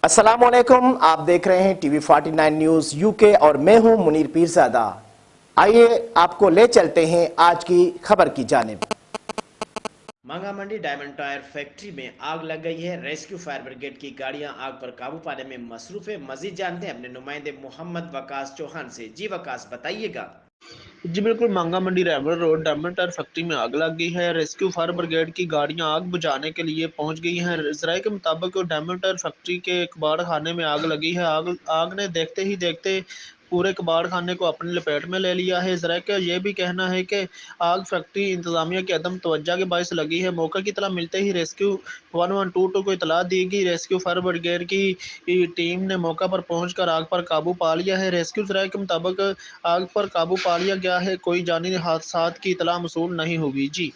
अस्सलाम वालेकुम। आप देख रहे हैं टीवी 49 न्यूज यूके और मैं हूं मुनीर पीरजादा। आइए आपको ले चलते हैं आज की खबर की जानिब। मांगा मंडी डायमंड टायर फैक्ट्री में आग लग गई है। रेस्क्यू फायर ब्रिगेड की गाड़ियां आग पर काबू पाने में मसरूफ है। मजीद जानते हैं अपने नुमाइंदे मोहम्मद वकास चौहान से। जी वकास, बताइएगा। जी बिल्कुल, मांगा मंडी रेवल रोड डायमंड टायर फैक्ट्री में आग लग गई है। रेस्क्यू फायर ब्रिगेड की गाड़ियां आग बुझाने के लिए पहुंच गई हैं। जराये के मुताबिक डायमंड टायर फैक्ट्री के कबाड़ खाने में आग लगी है। आग ने देखते ही देखते पूरे कबाड़ खाने को अपनी लपेट में ले लिया है। जराये का यह भी कहना है कि आग फैक्ट्री इंतजामिया की अदम तवज्जो के बायस लगी है। मौके की इतला मिलते ही रेस्क्यू 1122 को इतला दी गई। रेस्क्यू फायर ब्रिगेड की टीम ने मौका पर पहुंचकर आग पर काबू पा लिया है। रेस्क्यू जराये के मुताबिक आग पर काबू पा लिया गया है। कोई जानी हादसात की इतला मसूल नहीं होगी। जी।